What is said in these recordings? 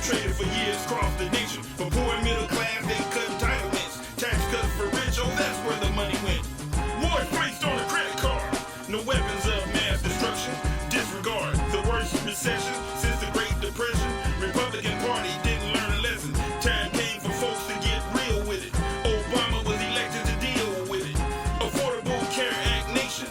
perpetrated for years across the nation. For poor and middle class, they cut entitlements. Tax cuts for rich, oh, that's where the money went. More placed on a credit card. No weapons of mass destruction. Disregard the worst recession since the Great Depression. Republican Party didn't learn a lesson. Time came for folks to get real with it. Obama was elected to deal with it. Affordable Care Act nation.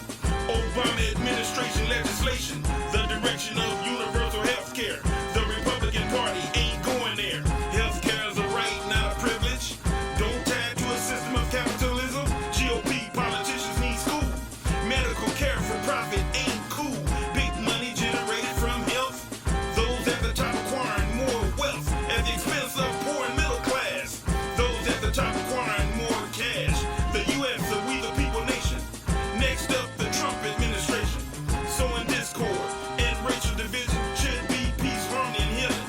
Obama administration legislation. The direction of universal health care. The Republican Party ain't going there. Health care is a right, not a privilege. Don't tie to a system of capitalism. GOP politicians need school. Medical care for profit ain't cool. Big money generated from health. Those at the top acquiring more wealth at the expense of poor and middle class. Those at the top acquiring more cash. The U.S. a we the people nation. Next up, the Trump administration. Sowing discord and racial division. Should be peace, harmony, and healing.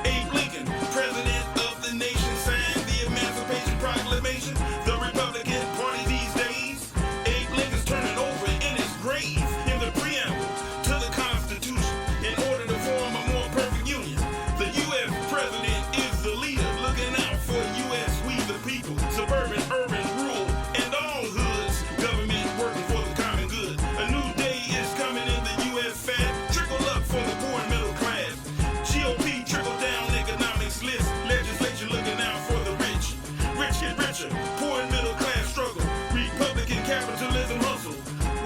Abe Lincoln, president of the nation, signed the Emancipation Proclamation. The Republican Party these days. Abe Lincoln's turning over in his grave in the preamble to the Constitution in order to form a more perfect union. The U.S. president is the leader, looking out for U.S. we the people. Suburban, urban, rural, and all hoods. Government working for the common good. A new day is coming in the U.S. fast. Trickle up for the poor and middle class. GOP trickle down economics list. Legislation looking out for the rich. Rich get richer. Poor and middle class struggle. Republican capitalism hustle.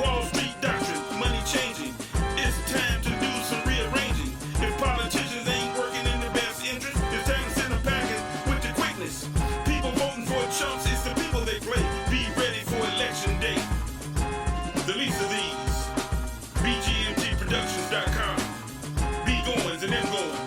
Wall Street doctrine. Money changing. It's time to do some rearranging. If politicians ain't working in the best interest, it's time to send them packing with the quickness. People voting for chumps, it's the people they play. Be ready for election day. The least of these. BGMGProductions.com. Be Goines and them Goines.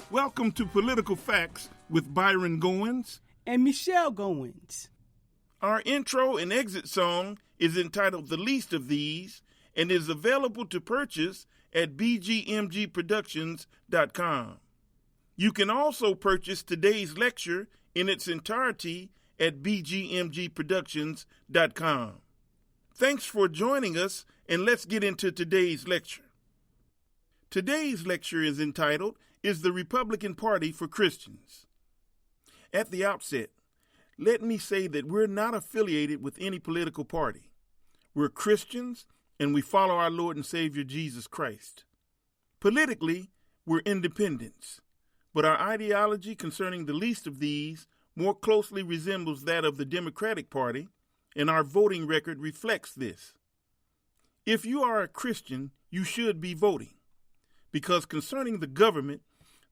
Welcome to Political Facts with Byron Goines. And Michelle Goines. Our intro and exit song is entitled The Least of These and is available to purchase at bgmgproductions.com. You can also purchase today's lecture in its entirety at bgmgproductions.com. Thanks for joining us, and let's get into today's lecture. Today's lecture is entitled, Is the Republican Party for Christians? At the outset, let me say that we're not affiliated with any political party. We're Christians, and we follow our Lord and Savior Jesus Christ. Politically, we're independents, but our ideology concerning the least of these more closely resembles that of the Democratic Party, and our voting record reflects this. If you are a Christian, you should be voting, because concerning the government,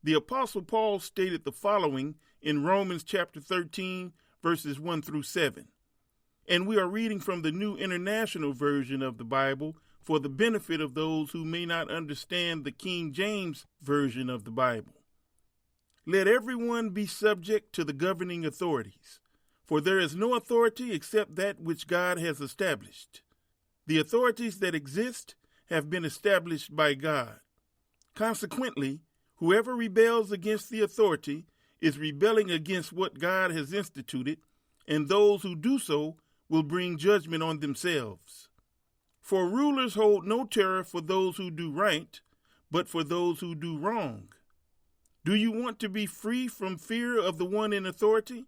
the Apostle Paul stated the following in Romans chapter 13, verses 1 through 7. And we are reading from the New International Version of the Bible for the benefit of those who may not understand the King James Version of the Bible. Let everyone be subject to the governing authorities, for there is no authority except that which God has established. The authorities that exist have been established by God. Consequently, whoever rebels against the authority is rebelling against what God has instituted, and those who do so will bring judgment on themselves. For rulers hold no terror for those who do right, but for those who do wrong. Do you want to be free from fear of the one in authority?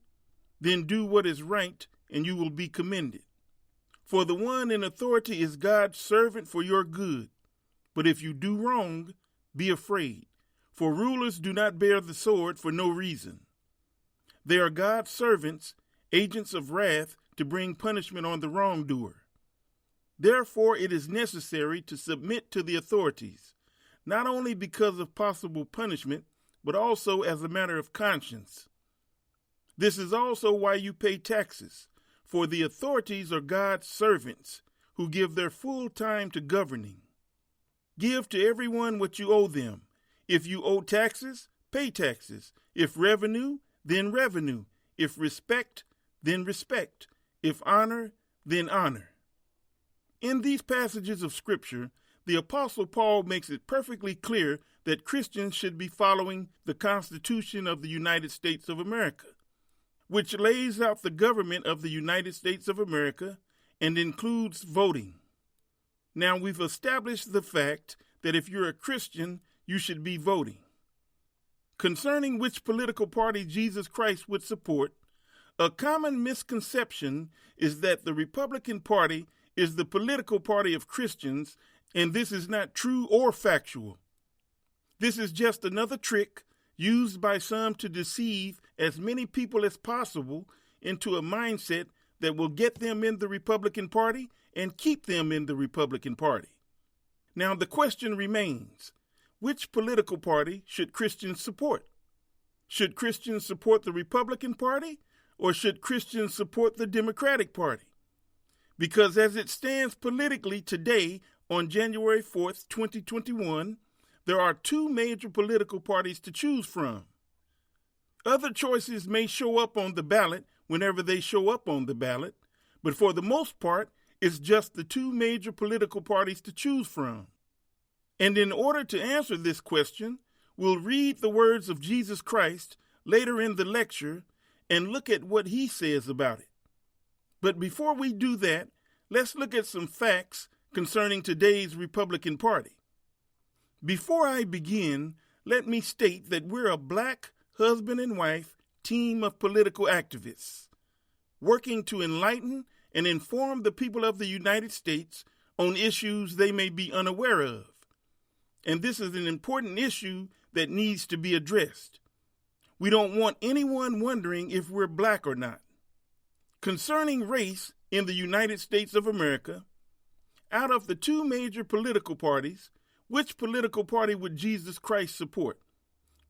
Then do what is right, and you will be commended. For the one in authority is God's servant for your good. But if you do wrong, be afraid. For rulers do not bear the sword for no reason. They are God's servants, agents of wrath, to bring punishment on the wrongdoer. Therefore, it is necessary to submit to the authorities, not only because of possible punishment, but also as a matter of conscience. This is also why you pay taxes, for the authorities are God's servants, who give their full time to governing. Give to everyone what you owe them. If you owe taxes, pay taxes. If revenue, then revenue. If respect, then respect. If honor, then honor. In these passages of Scripture, the Apostle Paul makes it perfectly clear that Christians should be following the Constitution of the United States of America, which lays out the government of the United States of America and includes voting. Now, we've established the fact that if you're a Christian, you should be voting. Concerning which political party Jesus Christ would support, a common misconception is that the Republican Party is the political party of Christians, and this is not true or factual. This is just another trick used by some to deceive as many people as possible into a mindset that will get them in the Republican Party and keep them in the Republican Party. Now, the question remains, which political party should Christians support? Should Christians support the Republican Party, or should Christians support the Democratic Party? Because as it stands politically today, on January 4th, 2021, there are two major political parties to choose from. Other choices may show up on the ballot whenever they show up on the ballot, but for the most part, it's just the two major political parties to choose from. And in order to answer this question, we'll read the words of Jesus Christ later in the lecture and look at what he says about it. But before we do that, let's look at some facts concerning today's Republican Party. Before I begin, let me state that we're a black husband and wife team of political activists, working to enlighten and inform the people of the United States on issues they may be unaware of. And this is an important issue that needs to be addressed. We don't want anyone wondering if we're black or not. Concerning race in the United States of America, out of the two major political parties, which political party would Jesus Christ support?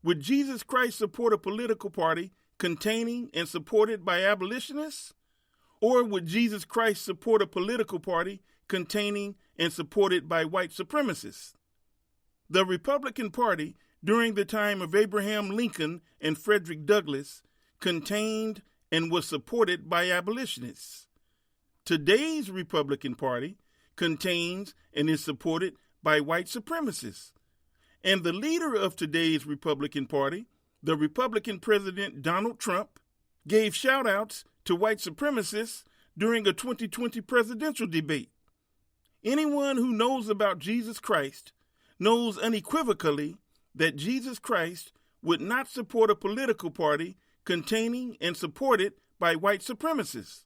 Would Jesus Christ support a political party containing and supported by abolitionists? Or would Jesus Christ support a political party containing and supported by white supremacists? The Republican Party, during the time of Abraham Lincoln and Frederick Douglass, contained and was supported by abolitionists. Today's Republican Party contains and is supported by white supremacists. And the leader of today's Republican Party, the Republican President Donald Trump, gave shout-outs to white supremacists during a 2020 presidential debate. Anyone who knows about Jesus Christ knows unequivocally that Jesus Christ would not support a political party containing and supported by white supremacists.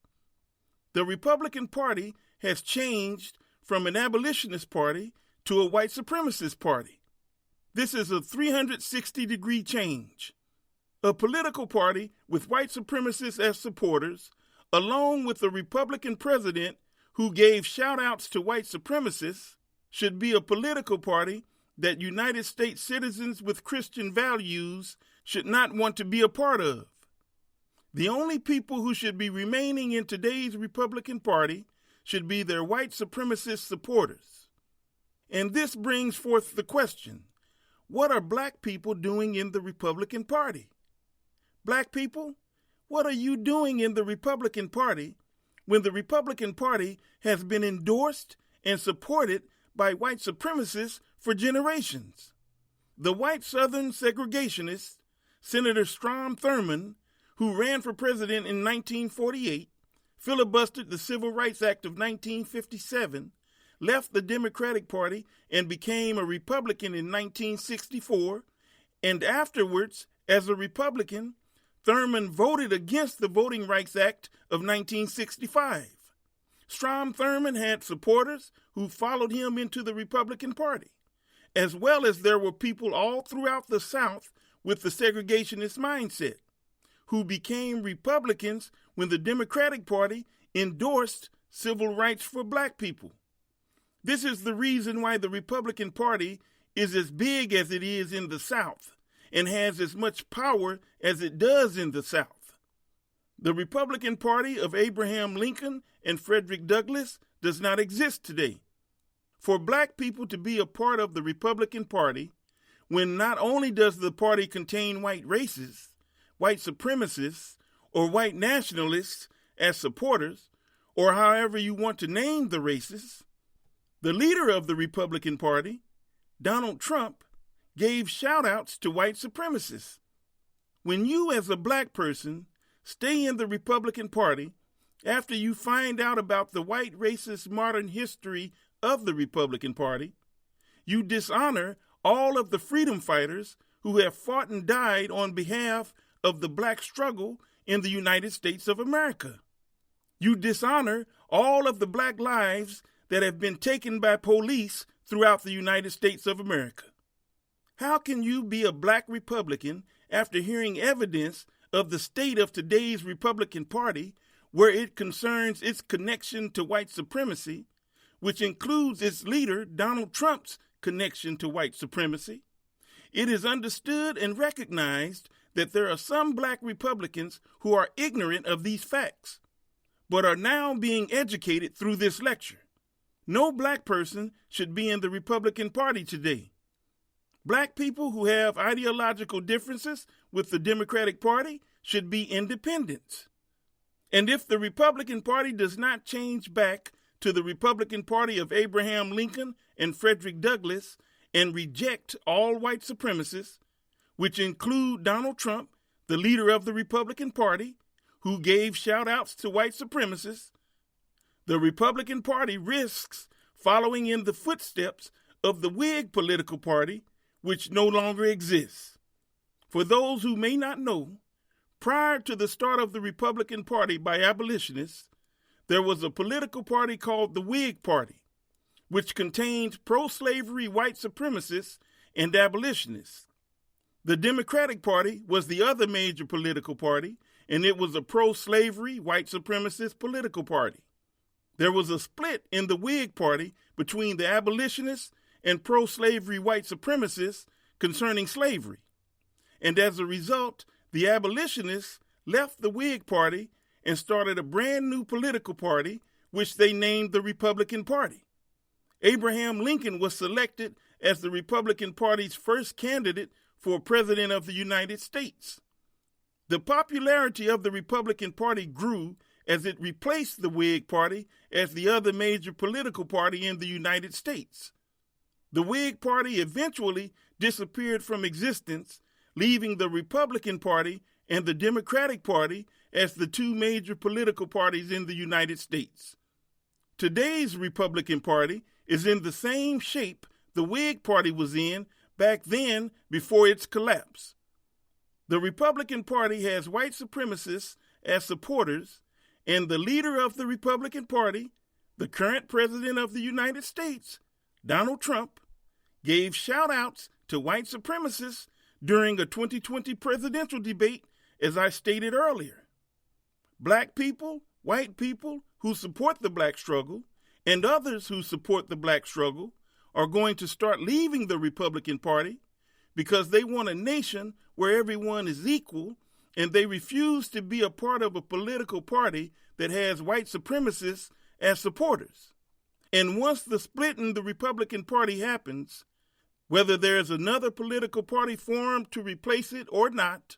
The Republican Party has changed from an abolitionist party to a white supremacist party. This is a 360-degree change. A political party with white supremacists as supporters, along with a Republican president who gave shout-outs to white supremacists, should be a political party that United States citizens with Christian values should not want to be a part of. The only people who should be remaining in today's Republican Party should be their white supremacist supporters. And this brings forth the question, what are black people doing in the Republican Party? Black people, what are you doing in the Republican Party when the Republican Party has been endorsed and supported by white supremacists for generations? The white Southern segregationist, Senator Strom Thurmond, who ran for president in 1948, filibustered the Civil Rights Act of 1957, left the Democratic Party and became a Republican in 1964, and afterwards, as a Republican, Thurmond voted against the Voting Rights Act of 1965. Strom Thurmond had supporters who followed him into the Republican Party, as well as there were people all throughout the South with the segregationist mindset, who became Republicans when the Democratic Party endorsed civil rights for black people. This is the reason why the Republican Party is as big as it is in the South and has as much power as it does in the South. The Republican Party of Abraham Lincoln and Frederick Douglass does not exist today. For black people to be a part of the Republican Party, when not only does the party contain white racists, white supremacists, or white nationalists as supporters, or however you want to name the racists, The leader of the Republican Party, Donald Trump, gave shout-outs to white supremacists. When you as a black person stay in the Republican Party after you find out about the white racist modern history of the Republican Party, you dishonor all of the freedom fighters who have fought and died on behalf of the black struggle in the United States of America. You dishonor all of the black lives that have been taken by police throughout the United States of America. How can you be a black Republican after hearing evidence of the state of today's Republican Party where it concerns its connection to white supremacy, which includes its leader, Donald Trump's connection to white supremacy? It is understood and recognized that there are some black Republicans who are ignorant of these facts, but are now being educated through this lecture. No black person should be in the Republican Party today. Black people who have ideological differences with the Democratic Party should be independents. And if the Republican Party does not change back to the Republican Party of Abraham Lincoln and Frederick Douglass and reject all white supremacists, which include Donald Trump, the leader of the Republican Party, who gave shout-outs to white supremacists, the Republican Party risks following in the footsteps of the Whig political party, which no longer exists. For those who may not know, prior to the start of the Republican Party by abolitionists, there was a political party called the Whig Party, which contained pro-slavery white supremacists and abolitionists. The Democratic Party was the other major political party, and it was a pro-slavery white supremacist political party. There was a split in the Whig Party between the abolitionists and pro-slavery white supremacists concerning slavery. And as a result, the abolitionists left the Whig Party and started a brand new political party, which they named the Republican Party. Abraham Lincoln was selected as the Republican Party's first candidate for President of the United States. The popularity of the Republican Party grew as it replaced the Whig Party as the other major political party in the United States. The Whig Party eventually disappeared from existence, leaving the Republican Party and the Democratic Party as the two major political parties in the United States. Today's Republican Party is in the same shape the Whig Party was in back then before its collapse. The Republican Party has white supremacists as supporters, and the leader of the Republican Party, the current president of the United States, Donald Trump, gave shout-outs to white supremacists during a 2020 presidential debate, as I stated earlier. Black people, white people who support the black struggle, and others who support the black struggle are going to start leaving the Republican Party because they want a nation where everyone is equal, and they refuse to be a part of a political party that has white supremacists as supporters. And once the split in the Republican Party happens, whether there's another political party formed to replace it or not,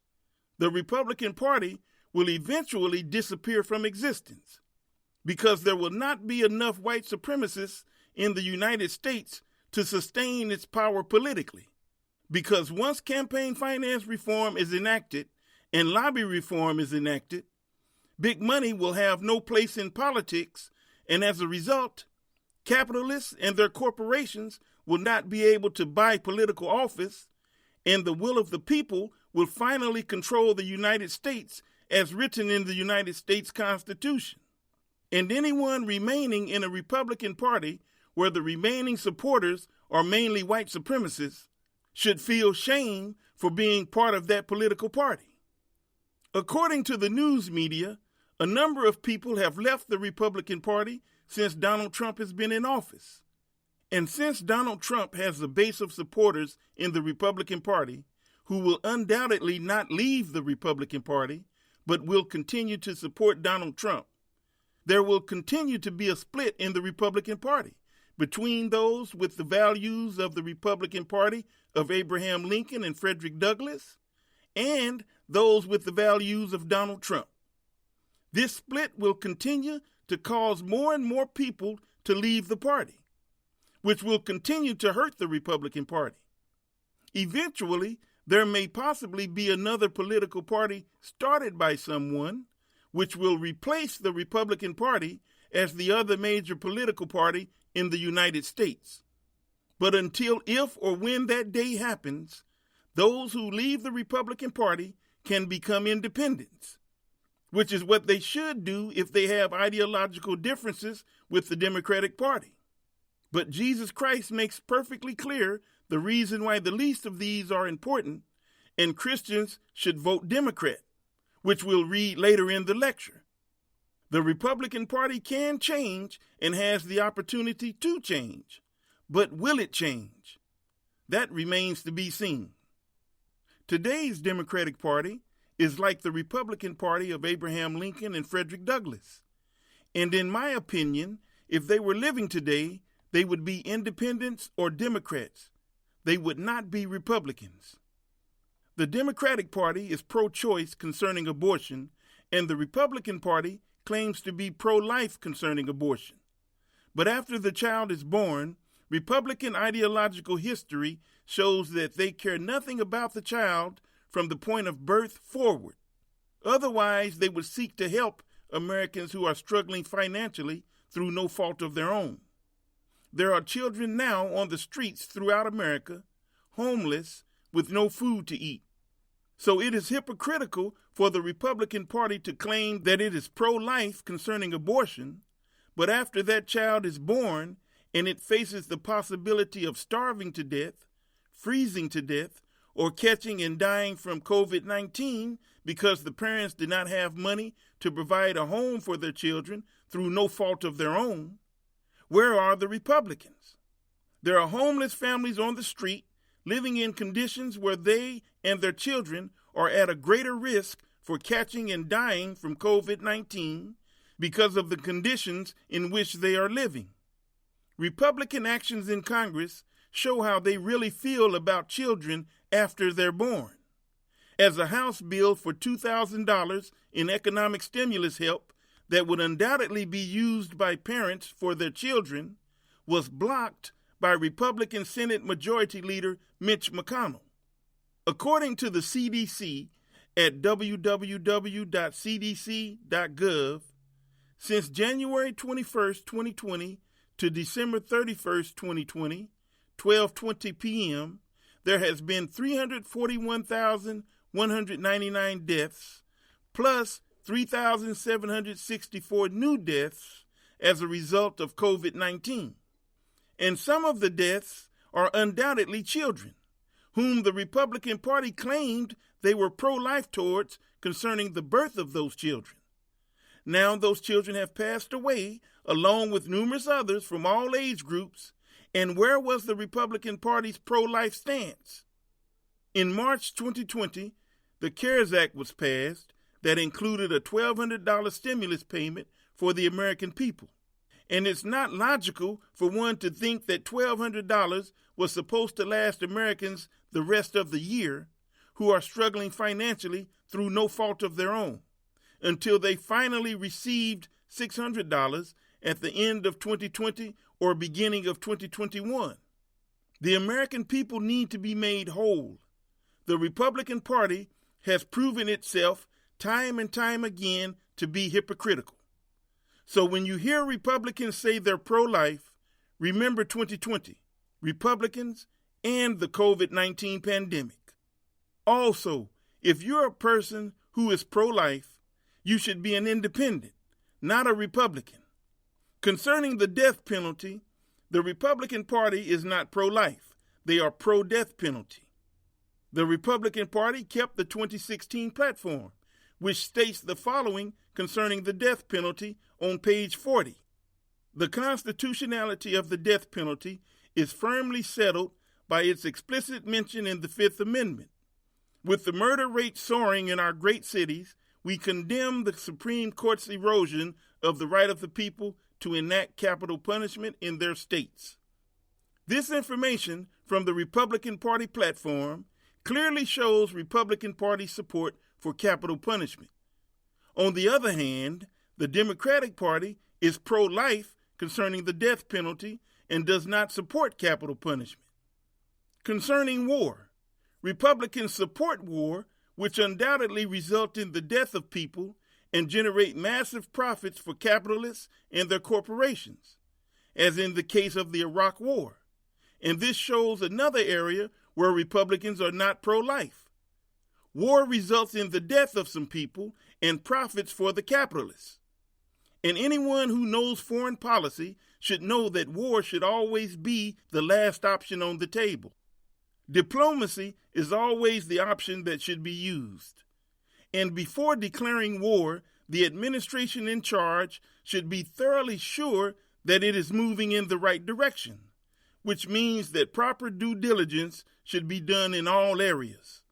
the Republican Party will eventually disappear from existence because there will not be enough white supremacists in the United States to sustain its power politically. Because once campaign finance reform is enacted and lobby reform is enacted, big money will have no place in politics, and as a result, capitalists and their corporations will not be able to buy political office, and the will of the people will finally control the United States as written in the United States Constitution. And anyone remaining in a Republican Party where the remaining supporters are mainly white supremacists should feel shame for being part of that political party. According to the news media, a number of people have left the Republican Party since Donald Trump has been in office. And since Donald Trump has a base of supporters in the Republican Party who will undoubtedly not leave the Republican Party, but will continue to support Donald Trump, there will continue to be a split in the Republican Party between those with the values of the Republican Party of Abraham Lincoln and Frederick Douglass and those with the values of Donald Trump. This split will continue to cause more and more people to leave the party. which will continue to hurt the Republican Party. Eventually, there may possibly be another political party started by someone which will replace the Republican Party as the other major political party in the United States. But until, if or when that day happens, those who leave the Republican Party can become independents, which is what they should do if they have ideological differences with the Democratic Party. But Jesus Christ makes perfectly clear the reason why the least of these are important, and Christians should vote Democrat, which we'll read later in the lecture. The Republican Party can change and has the opportunity to change, but will it change? That remains to be seen. Today's Democratic Party is like the Republican Party of Abraham Lincoln and Frederick Douglass. And in my opinion, if they were living today, they would be independents or Democrats. They would not be Republicans. The Democratic Party is pro-choice concerning abortion, and the Republican Party claims to be pro-life concerning abortion. But after the child is born, Republican ideological history shows that they care nothing about the child from the point of birth forward. Otherwise, they would seek to help Americans who are struggling financially through no fault of their own. There are children now on the streets throughout America, homeless, with no food to eat. So it is hypocritical for the Republican Party to claim that it is pro-life concerning abortion, but after that child is born and it faces the possibility of starving to death, freezing to death, or catching and dying from COVID-19 because the parents did not have money to provide a home for their children through no fault of their own, where are the Republicans? There are homeless families on the street living in conditions where they and their children are at a greater risk for catching and dying from COVID-19 because of the conditions in which they are living. Republican actions in Congress show how they really feel about children after they're born. As a House bill for $2,000 in economic stimulus help that would undoubtedly be used by parents for their children was blocked by Republican Senate Majority Leader Mitch McConnell. According to the CDC at www.cdc.gov, since January 21, 2020 to December 31, 2020, 12:20 p.m., there has been 341,199 deaths, plus 3,764 new deaths as a result of COVID-19. And some of the deaths are undoubtedly children, whom the Republican Party claimed they were pro-life towards concerning the birth of those children. Now those children have passed away, along with numerous others from all age groups, and where was the Republican Party's pro-life stance? In March 2020, the CARES Act was passed that included a $1,200 stimulus payment for the American people. And it's not logical for one to think that $1,200 was supposed to last Americans the rest of the year who are struggling financially through no fault of their own, until they finally received $600 at the end of 2020 or beginning of 2021. The American people need to be made whole. The Republican Party has proven itself time and time again to be hypocritical. So when you hear Republicans say they're pro-life, remember 2020, Republicans, and the COVID-19 pandemic. Also, if you're a person who is pro-life, you should be an independent, not a Republican. Concerning the death penalty, the Republican Party is not pro-life. They are pro-death penalty. The Republican Party kept the 2016 platform, which states the following concerning the death penalty on page 40. The constitutionality of the death penalty is firmly settled by its explicit mention in the Fifth Amendment. With the murder rate soaring in our great cities, we condemn the Supreme Court's erosion of the right of the people to enact capital punishment in their states. This information from the Republican Party platform clearly shows Republican Party support for capital punishment. On the other hand, the Democratic Party is pro-life concerning the death penalty and does not support capital punishment. Concerning war, Republicans support war, which undoubtedly result in the death of people and generate massive profits for capitalists and their corporations, as in the case of the Iraq War. And this shows another area where Republicans are not pro-life. War results in the death of some people and profits for the capitalists. And anyone who knows foreign policy should know that war should always be the last option on the table. Diplomacy is always the option that should be used. And before declaring war, the administration in charge should be thoroughly sure that it is moving in the right direction, which means that proper due diligence should be done in all areas.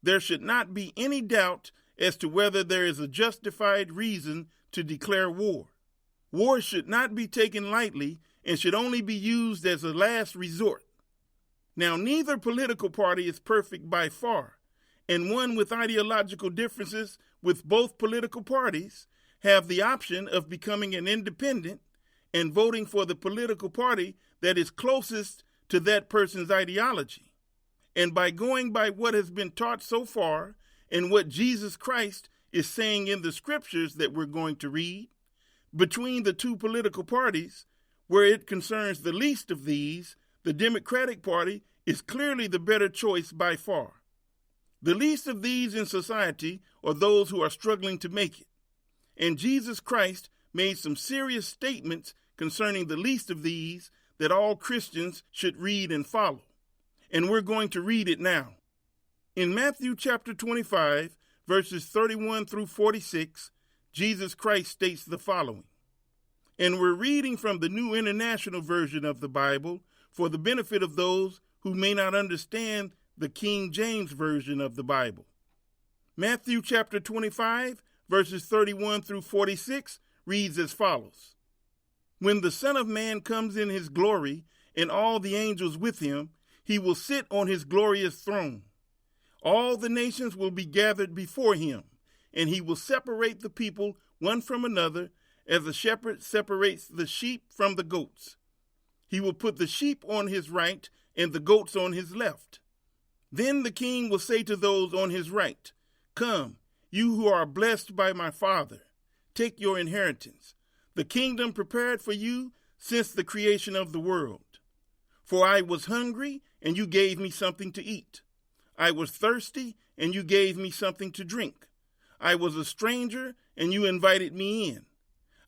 There should not be any doubt as to whether there is a justified reason to declare war. War should not be taken lightly and should only be used as a last resort. Now, neither political party is perfect by far, and one with ideological differences with both political parties have the option of becoming an independent and voting for the political party that is closest to that person's ideology. And by going by what has been taught so far and what Jesus Christ is saying in the scriptures that we're going to read, between the two political parties, where it concerns the least of these, the Democratic Party is clearly the better choice by far. The least of these in society are those who are struggling to make it. And Jesus Christ made some serious statements concerning the least of these that all Christians should read and follow. And we're going to read it now. In Matthew chapter 25, verses 31 through 46, Jesus Christ states the following. And we're reading from the New International Version of the Bible for the benefit of those who may not understand the King James Version of the Bible. Matthew chapter 25, verses 31 through 46 reads as follows. When the Son of Man comes in his glory and all the angels with him, he will sit on his glorious throne. All the nations will be gathered before him, and he will separate the people one from another as a shepherd separates the sheep from the goats. He will put the sheep on his right and the goats on his left. Then the king will say to those on his right, Come, you who are blessed by my Father, take your inheritance, the kingdom prepared for you since the creation of the world. For I was hungry, and you gave me something to eat. I was thirsty, and you gave me something to drink. I was a stranger, and you invited me in.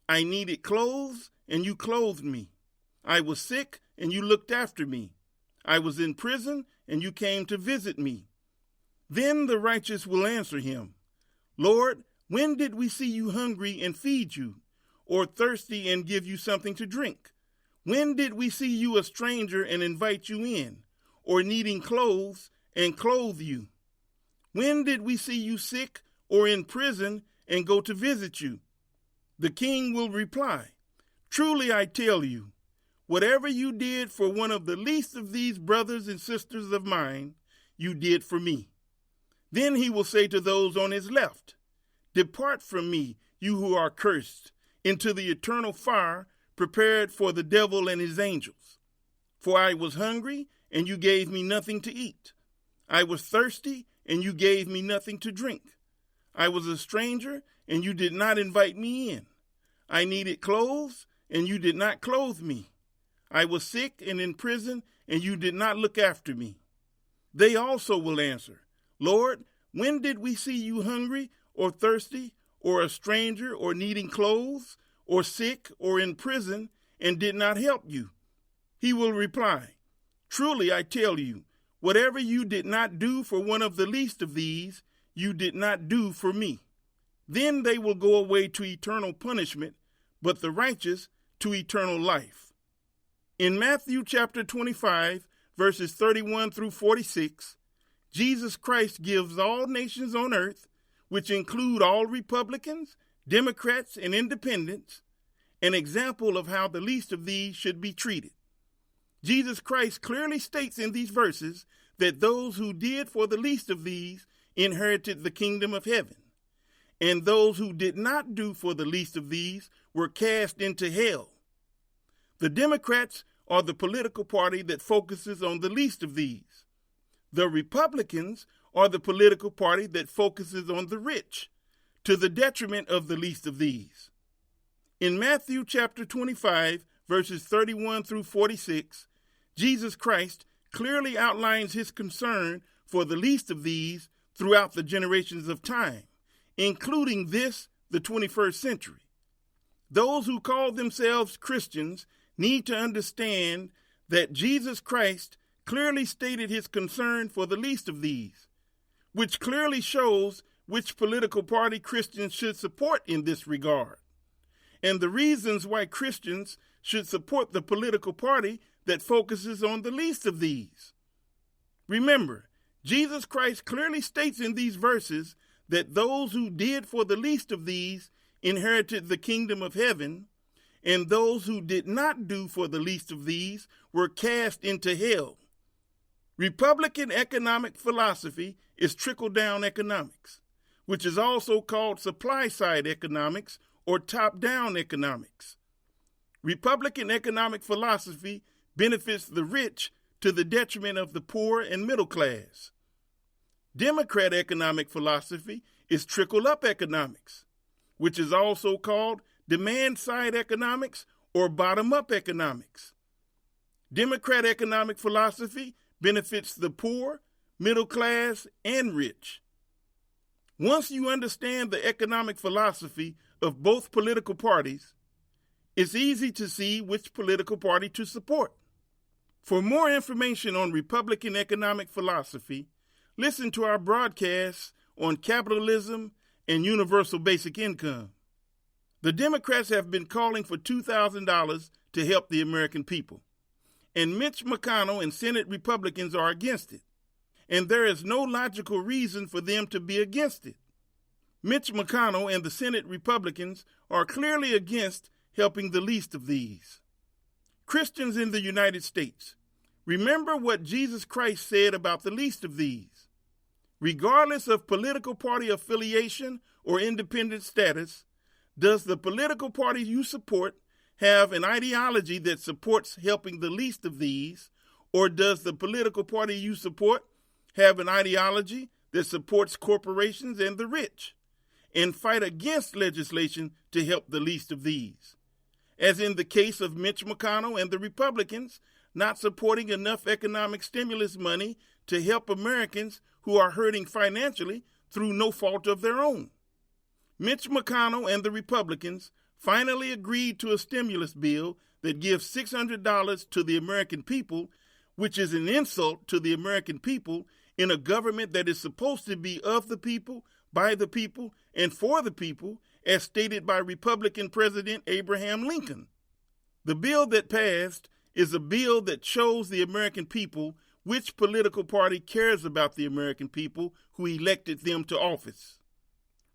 I needed clothes, and you clothed me. I was sick, and you looked after me. I was in prison, and you came to visit me. Then the righteous will answer him, Lord, when did we see you hungry and feed you, or thirsty and give you something to drink? When did we see you a stranger and invite you in, or needing clothes and clothe you? When did we see you sick or in prison and go to visit you? The king will reply, Truly I tell you, whatever you did for one of the least of these brothers and sisters of mine, you did for me. Then he will say to those on his left, Depart from me, you who are cursed, into the eternal fire prepared for the devil and his angels. For I was hungry, and you gave me nothing to eat. I was thirsty, and you gave me nothing to drink. I was a stranger, and you did not invite me in. I needed clothes, and you did not clothe me. I was sick and in prison, and you did not look after me. They also will answer, Lord, when did we see you hungry or thirsty or a stranger or needing clothes or sick or in prison and did not help you? He will reply, Truly I tell you, whatever you did not do for one of the least of these, you did not do for me. Then they will go away to eternal punishment, but the righteous to eternal life. In Matthew chapter 25, verses 31 through 46, Jesus Christ gives all nations on earth, which include all Republicans, Democrats, and Independents, an example of how the least of these should be treated. Jesus Christ clearly states in these verses that those who did for the least of these inherited the kingdom of heaven, and those who did not do for the least of these were cast into hell. The Democrats are the political party that focuses on the least of these. The Republicans are the political party that focuses on the rich, to the detriment of the least of these. In Matthew chapter 25, verses 31 through 46, Jesus Christ clearly outlines his concern for the least of these throughout the generations of time, including this, the 21st century. Those who call themselves Christians need to understand that Jesus Christ clearly stated his concern for the least of these, which clearly shows which political party Christians should support in this regard, and the reasons why Christians should support the political party that focuses on the least of these. Remember, Jesus Christ clearly states in these verses that those who did for the least of these inherited the kingdom of heaven, and those who did not do for the least of these were cast into hell. Republican economic philosophy is trickle-down economics, which is also called supply-side economics or top-down economics. Republican economic philosophy benefits the rich to the detriment of the poor and middle class. Democrat economic philosophy is trickle-up economics, which is also called demand-side economics or bottom-up economics. Democrat economic philosophy benefits the poor, middle class, and rich. Once you understand the economic philosophy of both political parties, it's easy to see which political party to support. For more information on Republican economic philosophy, listen to our broadcasts on capitalism and universal basic income. The Democrats have been calling for $2,000 to help the American people, and Mitch McConnell and Senate Republicans are against it, and there is no logical reason for them to be against it. Mitch McConnell and the Senate Republicans are clearly against helping the least of these. Christians in the United States, remember what Jesus Christ said about the least of these. Regardless of political party affiliation or independent status, does the political party you support have an ideology that supports helping the least of these, or does the political party you support have an ideology that supports corporations and the rich, and fight against legislation to help the least of these? As in the case of Mitch McConnell and the Republicans not supporting enough economic stimulus money to help Americans who are hurting financially through no fault of their own. Mitch McConnell and the Republicans finally agreed to a stimulus bill that gives $600 to the American people, which is an insult to the American people in a government that is supposed to be of the people, by the people, and for the people, as stated by Republican President Abraham Lincoln. The bill that passed is a bill that shows the American people which political party cares about the American people who elected them to office.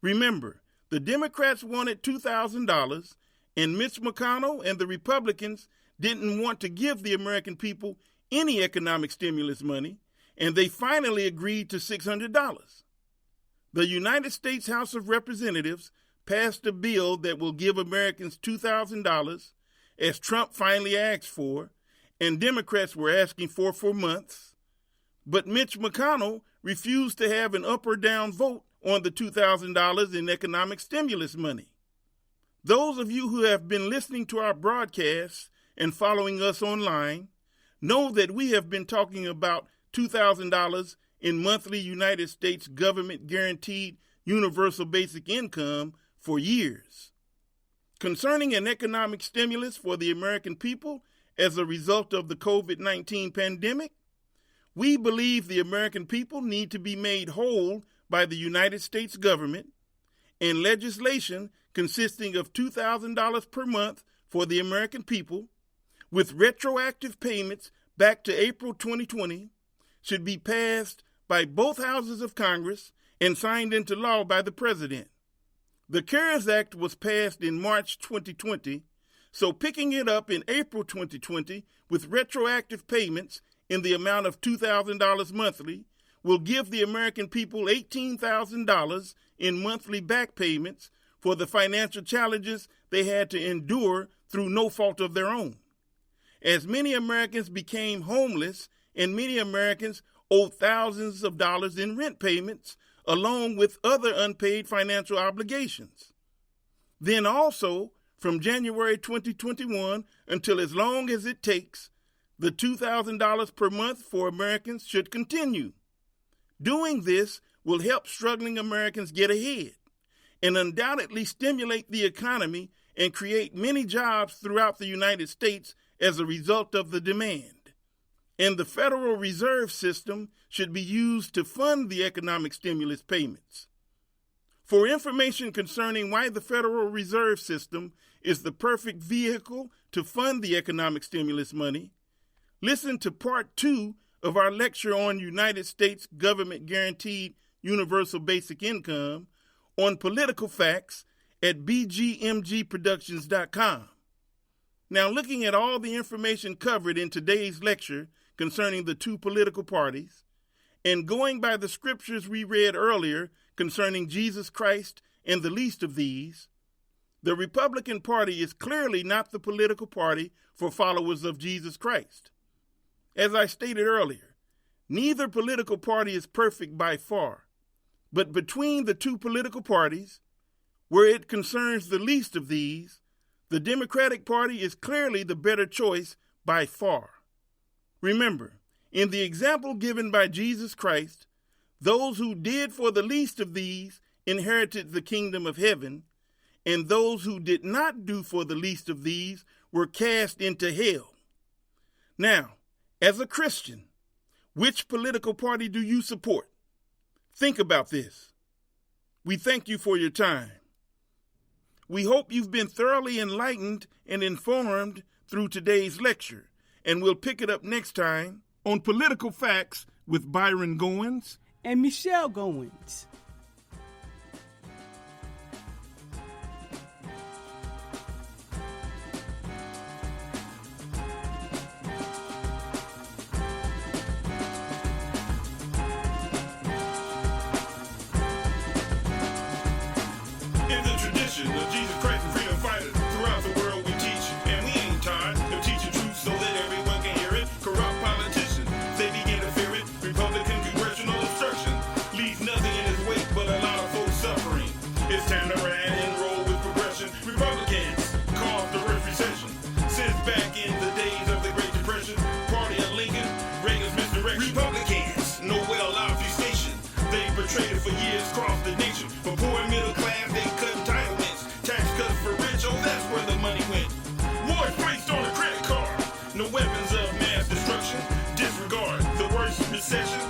Remember, the Democrats wanted $2,000, and Mitch McConnell and the Republicans didn't want to give the American people any economic stimulus money, and they finally agreed to $600. The United States House of Representatives passed a bill that will give Americans $2,000, as Trump finally asked for, and Democrats were asking for months. But Mitch McConnell refused to have an up or down vote on the $2,000 in economic stimulus money. Those of you who have been listening to our broadcasts and following us online know that we have been talking about $2,000 in monthly United States government guaranteed universal basic income for years. Concerning an economic stimulus for the American people as a result of the COVID-19 pandemic, we believe the American people need to be made whole by the United States government, and legislation consisting of $2,000 per month for the American people, with retroactive payments back to April 2020, should be passed by both houses of Congress and signed into law by the President. The CARES Act was passed in March 2020, so picking it up in April 2020 with retroactive payments in the amount of $2,000 monthly will give the American people $18,000 in monthly back payments for the financial challenges they had to endure through no fault of their own. as many Americans became homeless and many Americans owed thousands of dollars in rent payments, along with other unpaid financial obligations. Then also, from January 2021 until as long as it takes, the $2,000 per month for Americans should continue. Doing this will help struggling Americans get ahead and undoubtedly stimulate the economy and create many jobs throughout the United States as a result of the demand. And the Federal Reserve System should be used to fund the economic stimulus payments. For information concerning why the Federal Reserve System is the perfect vehicle to fund the economic stimulus money, listen to Part 2 of our lecture on United States government-guaranteed universal basic income on political facts at bgmgproductions.com. Now, looking at all the information covered in today's lecture concerning the two political parties, and going by the scriptures we read earlier concerning Jesus Christ and the least of these, the Republican Party is clearly not the political party for followers of Jesus Christ. As I stated earlier, neither political party is perfect by far, but between the two political parties, where it concerns the least of these, the Democratic Party is clearly the better choice by far. Remember, in the example given by Jesus Christ, those who did for the least of these inherited the kingdom of heaven, and those who did not do for the least of these were cast into hell. Now, as a Christian, which political party do you support? Think about this. We thank you for your time. We hope you've been thoroughly enlightened and informed through today's lecture, and we'll pick it up next time on Political Facts with Byron Goines and Michelle Goines. In the tradition of Jesus Christ and freedom fighters throughout the world we teach, and we ain't tired of teaching truth so that everyone can hear it. Corrupt politicians, they begin to fear it. Republican congressional obstruction leaves nothing in its wake but a lot of folks suffering. It's time to ride and roll with progression. Republicans caused the worst recession since back in the days of the Great Depression. Party of Lincoln, Reagan's misdirection. Republicans know well obfuscation. They betrayed it for years across the nation. For poor and middle class, they cut entitlements. Tax cuts for rich, oh, that's where the money went. Wars placed on a credit card. No weapons of mass destruction. Disregard the worst recession.